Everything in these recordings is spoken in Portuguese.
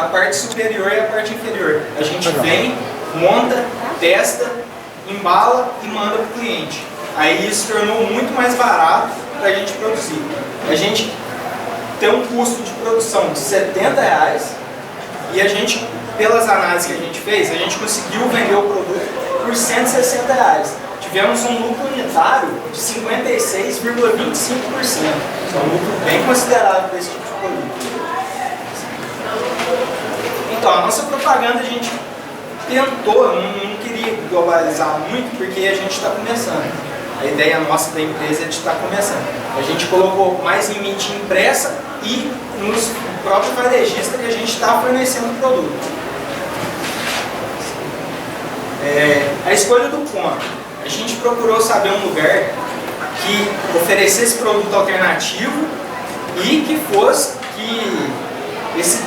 a parte superior e a parte inferior. A gente vem, monta, testa, embala e manda para o cliente. Aí isso tornou muito mais barato para a gente produzir. A gente tem um custo de produção de R$70 e a gente, pelas análises que a gente fez, a gente conseguiu vender o produto por R$160. Tivemos um lucro unitário de 56,25%. É um lucro bem considerável para esse tipo de produto. Então, a nossa propaganda a gente tentou, não queria globalizar muito porque a gente está começando. A ideia nossa da empresa é de estar começando. A gente colocou mais em mídia impressa e nos próprios varejistas que a gente está fornecendo o produto. A escolha do ponto. A gente procurou saber um lugar que oferecesse produto alternativo e que fosse que esse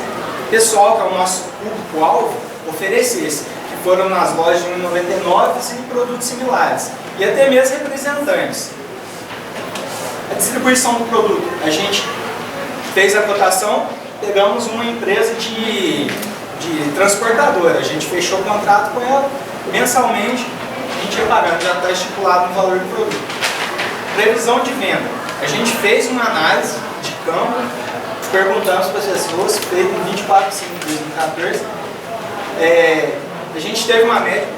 pessoal, que é o nosso público-alvo, oferecesse. Que foram nas lojas de 99 e produtos similares. E até mesmo representantes. A distribuição do produto. A gente fez a cotação, pegamos uma empresa de transportadora. A gente fechou o contrato com ela, mensalmente a gente ia pagando, já está estipulado no valor do produto. Previsão de venda. A gente fez uma análise de campo, perguntamos para as pessoas, feito em 24/5 de 2014. A gente teve uma média.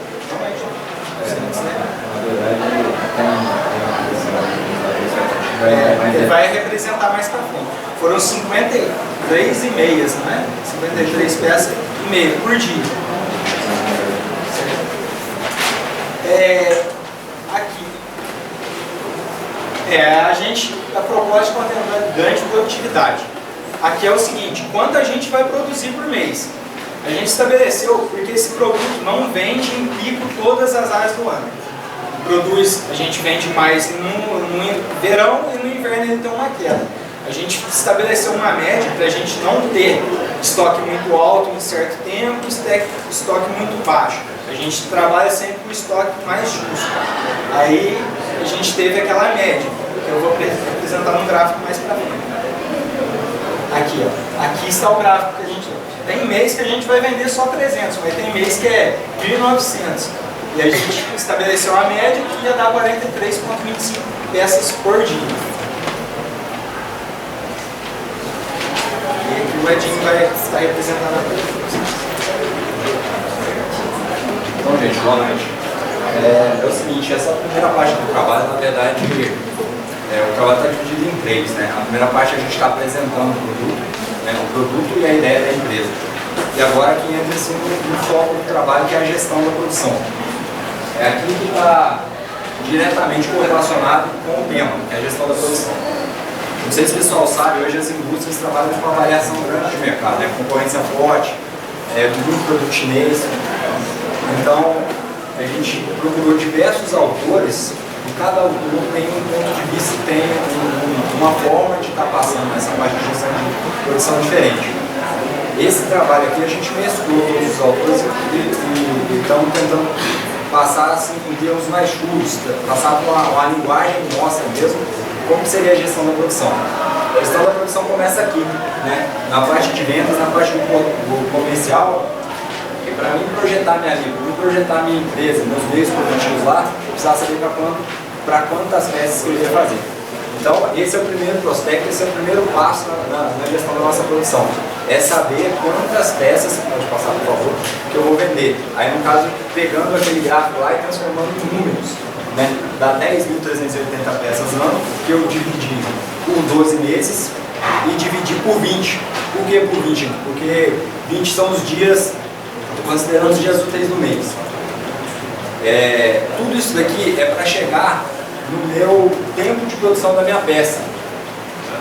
Ele vai representar mais para frente. Foram 53 e meias, né? 53 peças e meia por dia. Aqui. A proposta contempla ganho de produtividade. Aqui é o seguinte, quanto a gente vai produzir por mês? A gente estabeleceu porque esse produto não vende em pico todas as áreas do ano. A gente vende mais no verão e no inverno ele tem uma queda. A gente estabeleceu uma média para a gente não ter estoque muito alto em certo tempo e estoque muito baixo. A gente trabalha sempre com o estoque mais justo. Aí a gente teve aquela média, que eu vou apresentar num gráfico mais para frente. Aqui, ó. Aqui está o gráfico que a gente tem mês que a gente vai vender só 300, mas tem mês que é 1.900. E a gente estabeleceu uma média que ia dar 43,25 peças por dia. E aqui o Edinho vai estar representando a coisa. Então, gente, boa noite. É o seguinte, essa primeira parte do trabalho, na verdade, o trabalho está dividido em três, né? A primeira parte a gente está apresentando o produto, né? O produto e a ideia da empresa. E agora aqui entra assim, no foco do trabalho, que é a gestão da produção. É aquilo que está diretamente correlacionado com o tema, que é a gestão da produção. Não sei se o pessoal sabe, hoje as indústrias trabalham com uma variação grande de mercado, né? Concorrência forte, muito produto chinês. Então, a gente procurou diversos autores e cada autor tem um ponto de vista, tem uma forma de estar passando essa parte de gestão de produção diferente. Esse trabalho aqui a gente mesclou todos os autores e estamos tentando passar assim, com termos mais justos, passar com uma linguagem nossa mesmo, como seria a gestão da produção. A gestão da produção começa aqui, né? Na parte de vendas, na parte do comercial. E para mim projetar minha vida, projetar minha empresa, meus meios produtivos lá, eu precisava saber para quantas peças que eu ia fazer. Então, esse é o primeiro prospecto, esse é o primeiro passo na gestão da nossa produção. É saber quantas peças, pode passar por favor, que eu vou vender. Aí, no caso, pegando aquele gráfico lá e transformando em números, né? Dá 10.380 peças ano, que eu dividi por 12 meses e dividi por 20. Por que por 20? Porque 20 são os dias, considerando os dias úteis do mês. Tudo isso daqui é para chegar no meu tempo de produção da minha peça.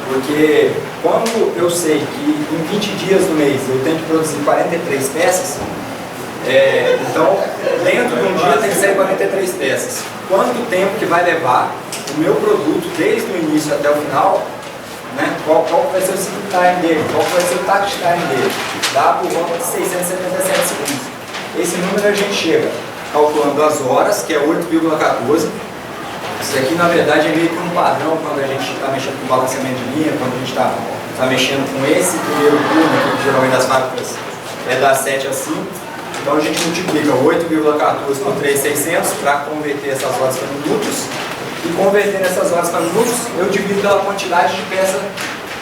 Porque quando eu sei que em 20 dias do mês eu tenho que produzir 43 peças, então dentro de um dia tem que sair 43 peças. Quanto tempo que vai levar o meu produto desde o início até o final, né? Qual vai ser o ciclo time dele, qual vai ser o tact time dele? Dá por volta de 677 segundos. Esse número a gente chega calculando as horas, que é 8,14. Isso aqui, na verdade, é meio que um padrão quando a gente está mexendo com balanceamento de linha, quando a gente está mexendo com esse primeiro turno aqui, que geralmente as fábricas é das 7 às 5. Então a gente multiplica 8,14 por 3,600 para converter essas horas para minutos. E convertendo essas horas para minutos, eu divido pela quantidade de peça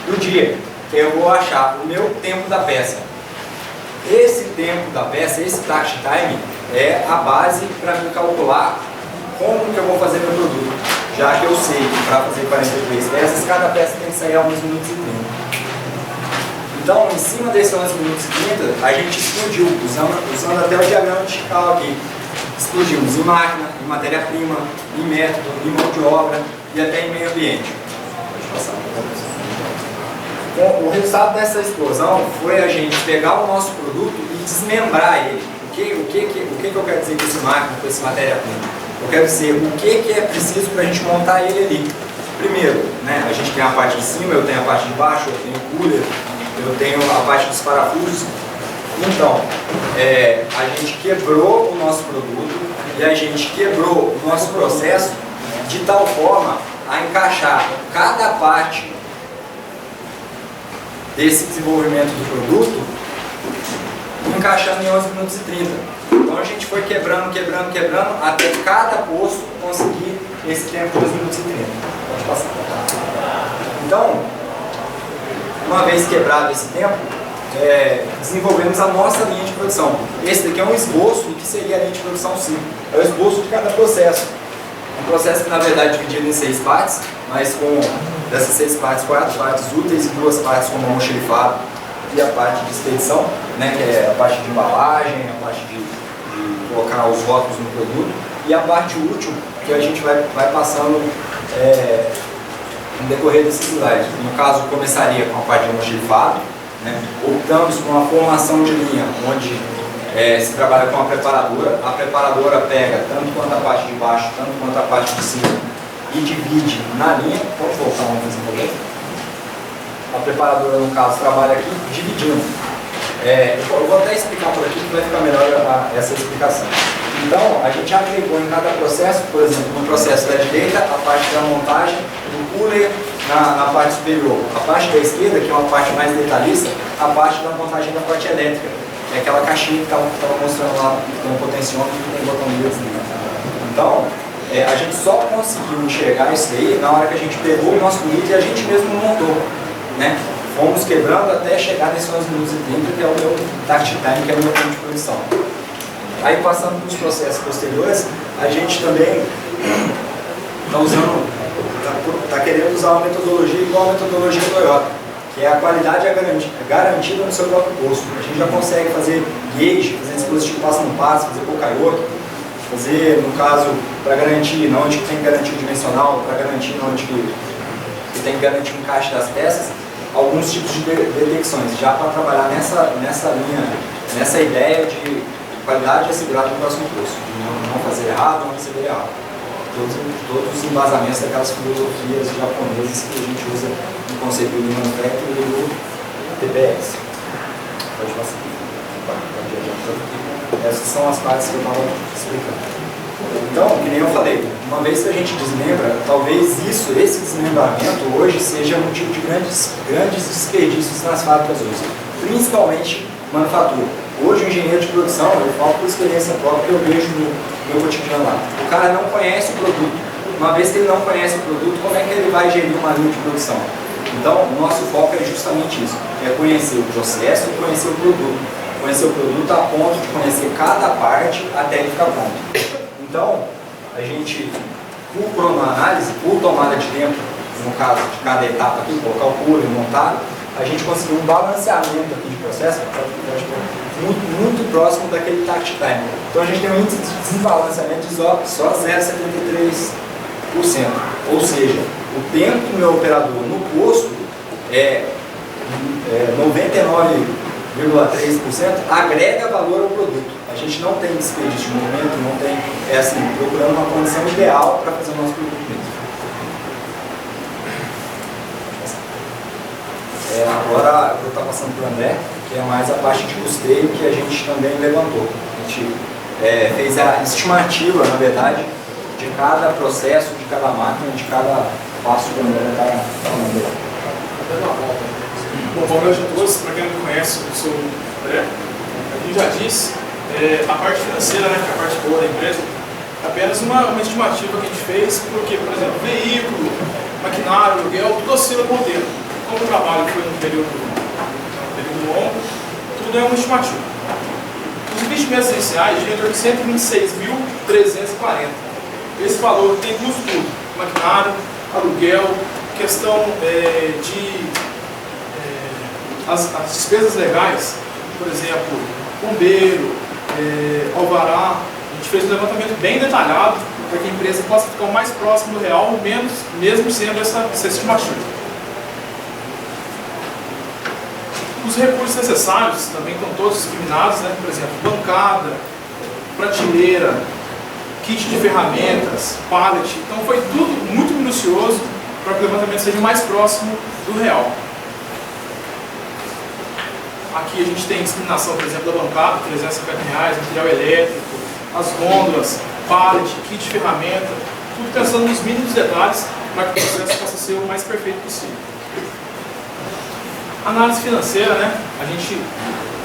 do dia. Que eu vou achar o meu tempo da peça. Esse tempo da peça, esse task time, é a base para me calcular como que eu vou fazer meu produto. Já que eu sei que para fazer 43 peças, cada peça tem que sair a 11 minutos e 30. Então, em cima desses 11 minutos e 30, a gente explodiu, usando até o diagrama vertical aqui. Explodimos em máquina, em matéria-prima, em método, em mão de obra e até em meio ambiente. Pode passar. O resultado dessa explosão foi a gente pegar o nosso produto e desmembrar ele. O que eu quero dizer com esse máquina, com esse matéria-prima? Eu quero dizer o que é preciso para a gente montar ele ali. Primeiro, né, a gente tem a parte de cima, eu tenho a parte de baixo, eu tenho o cooler, eu tenho a parte dos parafusos. Então, a gente quebrou o nosso produto e a gente quebrou o nosso processo de tal forma a encaixar cada parte desse desenvolvimento do produto, encaixando em 11 minutos e 30. Então a gente foi quebrando, até cada posto conseguir esse tempo de 11 minutos e 30. Pode passar. Então, uma vez quebrado esse tempo, desenvolvemos a nossa linha de produção. Esse daqui é um esboço do que seria a linha de produção 5. É o esboço de cada processo. Um processo que na verdade é dividido em 6 partes, mas com dessas 6 partes, 4 partes úteis e 2 partes como almoxarifado e a parte de expedição, né, que é a parte de embalagem, a parte de colocar os rótulos no produto, e a parte útil que a gente vai passando no decorrer desses slides. No caso, começaria com a parte de almoxarifado, né, optamos por uma formação de linha, onde se trabalha com a preparadora pega tanto quanto a parte de baixo, tanto quanto a parte de cima, e divide na linha. Pode voltar uma vez por vez. A preparadora, no caso, trabalha aqui dividindo. Eu vou até explicar por aqui que vai ficar melhor essa explicação. Então, a gente agregou em cada processo, por exemplo, no processo da direita, a parte da montagem do cooler na parte superior. A parte da esquerda, que é uma parte mais detalhista, a parte da montagem da parte elétrica. É aquela caixinha que estava mostrando lá, que tem um potenciômetro e tem botão de desliga. Então, a gente só conseguiu enxergar isso aí na hora que a gente pegou o nosso produto e a gente mesmo montou, né? Fomos quebrando até chegar nesses 11 minutos e 30, que é o meu task time, que é o meu tempo de produção. Aí, passando para os processos posteriores, a gente também está querendo usar uma metodologia igual a metodologia Toyota, que é a qualidade garantida no seu próprio posto. A gente já consegue fazer gauge, fazer dispositivo passo no passo, fazer Pocayoke, fazer, no caso, para garantir na onde tem que garantir o dimensional, para garantir na onde que tem que garantir o encaixe das peças, alguns tipos de detecções, já para trabalhar nessa linha, nessa ideia de qualidade assegurada no próximo posto, de não fazer errado, não receber errado. Todos os embasamentos daquelas filosofias japonesas que a gente usa no conceito do manufacturing e do TPS. Pode passar. Essas são as partes que eu estava explicando. Então, que nem eu falei, uma vez que a gente desmembra, talvez esse desmembramento hoje seja motivo de grandes desperdícios nas fábricas hoje, principalmente manufatura. Hoje o engenheiro de produção, eu falo por experiência própria, que eu vejo no meu cotidiano lá. O cara não conhece o produto. Uma vez que ele não conhece o produto, como é que ele vai gerir uma linha de produção? Então, o nosso foco é justamente isso, é conhecer o processo e conhecer o produto. Conhecer o produto a ponto de conhecer cada parte até ele ficar pronto. Então, a gente, por cronoanálise, por tomada de tempo, no caso de cada etapa aqui, colocar o cooler, montar, a gente conseguiu um balanceamento aqui de processo muito próximo daquele tact time. Então a gente tem um índice de desbalanceamento de só 0,73%. Ou seja, o tempo do meu operador no posto é 99,3%, agrega valor ao produto. A gente não tem desperdício de movimento, não tem, procurando uma condição ideal para fazer o nosso produto mesmo. Agora eu vou estar passando para o André, que é mais a parte de custeio que a gente também levantou. A gente fez a estimativa, na verdade, de cada processo, de cada máquina, de cada passo que o André está falando. Bom, boa noite a todos. Para quem não me conhece, eu sou o André, a gente já disse, a parte financeira, né, que é a parte boa da empresa, é apenas uma estimativa que a gente fez, porque, por exemplo, veículo, maquinário, aluguel, tudo oscila com o tempo. Como o trabalho foi num período longo, tudo é uma estimativa. Os investimentos iniciais giram em torno de 126.340. Esse valor tem custo tudo, maquinário, aluguel, questão as despesas legais, por exemplo, bombeiro, alvará. A gente fez um levantamento bem detalhado para que a empresa possa ficar o mais próximo do real, mesmo sendo essa estimativa. Os recursos necessários também estão todos discriminados, né? Por exemplo, bancada, prateleira, kit de ferramentas, pallet. Então foi tudo muito minucioso para que o levantamento seja mais próximo do real. Aqui a gente tem discriminação, por exemplo, da bancada, R$350, material elétrico, as gôndolas, pallet, kit de ferramenta, tudo pensando nos mínimos detalhes para que o processo possa ser o mais perfeito possível. Análise financeira, né? A gente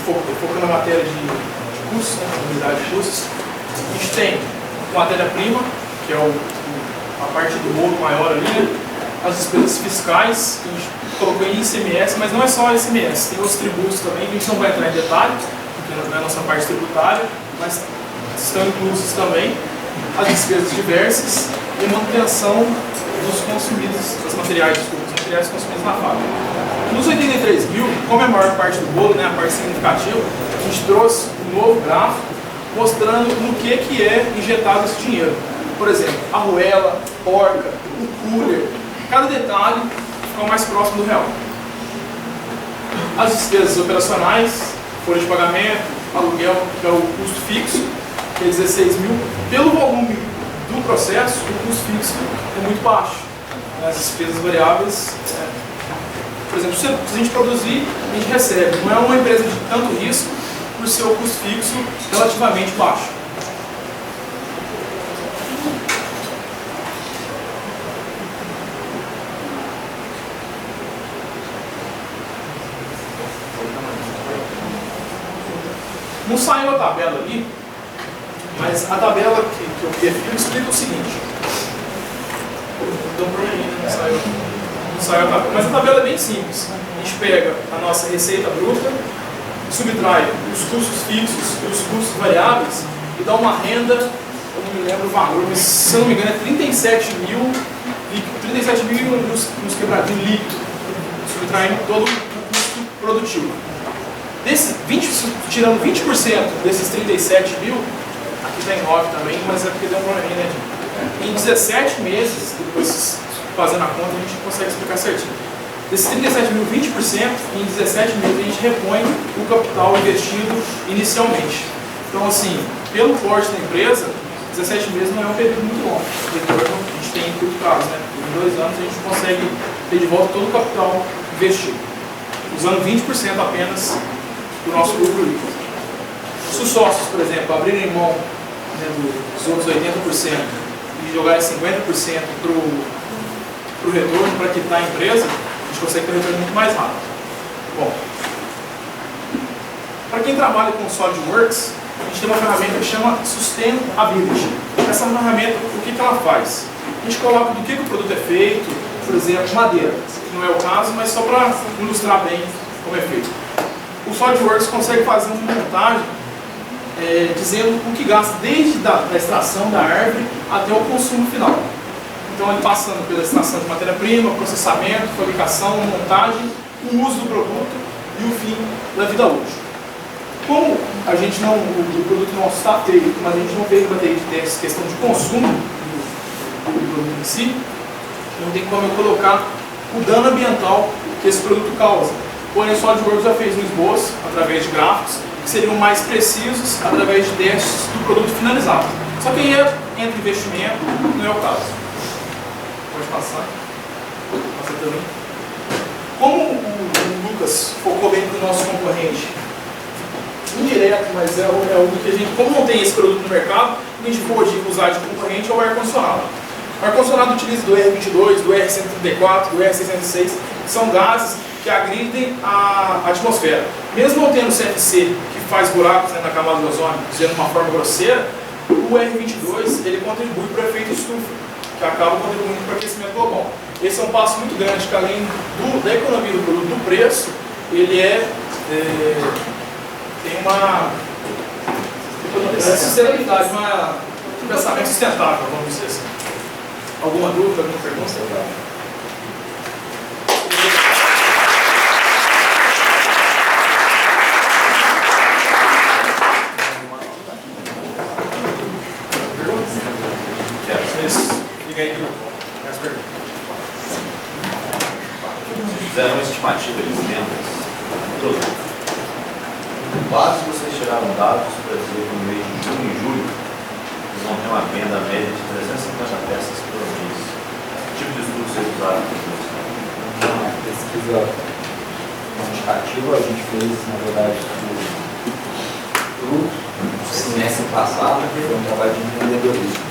focando na matéria de custos, né? Unidade de custos. A gente tem matéria-prima, que é a parte do bolo maior ali, né? As despesas fiscais, que a gente colocou em ICMS, mas não é só ICMS, tem outros tributos também, a gente não vai entrar em detalhe, porque não é a nossa parte tributária, mas estão inclusos também as despesas diversas e manutenção dos consumidos, dos materiais consumidos na fábrica. Nos 83 mil, como é a maior parte do bolo, né, a parte significativa, a gente trouxe um novo gráfico mostrando no que é injetado esse dinheiro. Por exemplo, a arruela, porca, o cooler, cada detalhe fica mais próximo do real. As despesas operacionais, folha de pagamento, aluguel, que é o custo fixo, que é 16 mil. Pelo volume do processo, o custo fixo é muito baixo. As despesas variáveis, por exemplo, se a gente produzir, a gente recebe. Não é uma empresa de tanto risco por ser o custo fixo relativamente baixo. Não saiu a tabela ali, mas a tabela que eu prefiro explica o seguinte. Então, para mim, não saiu a tabela. Mas a tabela é bem simples. A gente pega a nossa receita bruta, subtrai os custos fixos e os custos variáveis e dá uma renda, eu não me lembro o valor, mas se eu não me engano é 37 mil nos quebradinhos líquidos, subtraindo todo o custo produtivo. Tirando 20% desses 37 mil, aqui está em 9 também, mas é porque deu um probleminha, né? Em 17 meses, depois fazendo a conta, a gente consegue explicar certinho. Desses 37 mil, 20%, em 17 meses a gente repõe o capital investido inicialmente. Então, assim, pelo porte da empresa, 17 meses não é um período muito longo. O retorno a gente tem em curto prazo, né? Em 2 anos a gente consegue ter de volta todo o capital investido, usando 20% apenas do nosso lucro líquido. Se os sócios, por exemplo, abrirem mão, né, dos outros 80% e jogarem 50% para o retorno, para quitar a empresa, a gente consegue ter um retorno muito mais rápido. Bom, para quem trabalha com SolidWorks, a gente tem uma ferramenta que chama Sustainability. Essa ferramenta, o que ela faz? A gente coloca do que o produto é feito, por exemplo, madeira, que não é o caso, mas só para ilustrar bem como é feito. O SolidWorks consegue fazer uma montagem dizendo o que gasta desde a extração da árvore até o consumo final. Então, ele passando pela extração de matéria-prima, processamento, fabricação, montagem, o uso do produto e o fim da vida útil. Como o produto não está feito, mas a gente não fez bateria de testes, questão de consumo do produto em si, não tem como eu colocar o dano ambiental que esse produto causa. Porém, o SolidWorks já fez um esboço, através de gráficos, que seriam mais precisos através de testes do produto finalizado. Só que aí entra investimento, não é o caso. Pode passar. Passa também. Como o Lucas focou bem para o nosso concorrente, indireto, mas é o que a gente, como não tem esse produto no mercado, o que a gente pode usar de concorrente é o ar-condicionado. O ar-condicionado utiliza do R22, do R134, do R606, que são gases que agridem a atmosfera. Mesmo não tendo CFC, que faz buracos, né, na camada de ozônio, dizendo de uma forma grosseira, o R22 ele contribui para o efeito estufa, que acaba contribuindo para o aquecimento global. Esse é um passo muito grande, que além da economia do produto, do preço, ele tem uma sustentabilidade, um pensamento sustentável, vamos dizer assim. Alguma dúvida, alguma pergunta? Fizeram uma estimativa de vendas do produto. Quase vocês tiraram dados para dizer que no mês de junho e julho eles vão ter uma venda média de 350 peças por mês. Que tipo de estudo vocês usaram? Na pesquisa quantitativa a gente fez, na verdade, do semestre passado, que foi um trabalho de empreendedorismo.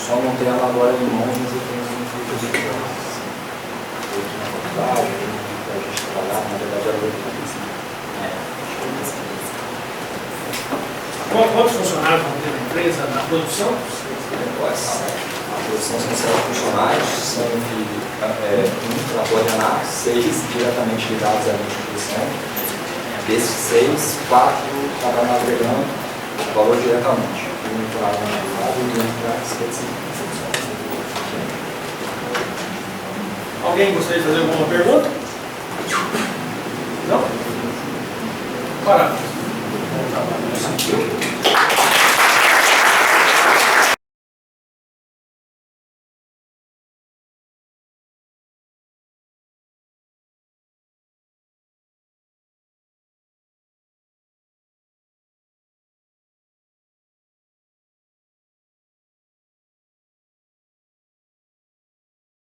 Só não tem ela agora em mãos, mas eu tenho muitos recursos. Outro na faculdade, para a gente trabalhar, na verdade, era outra pesquisa. Quantos funcionários vão ter na empresa, na produção? A produção são 7 funcionários, são um para coordenar, 6 diretamente ligados à distribuição. Desses 6, 4 trabalham agregando valor diretamente. Um para a mercado e um para a específica. Alguém gostaria de fazer alguma pergunta? Não? Para.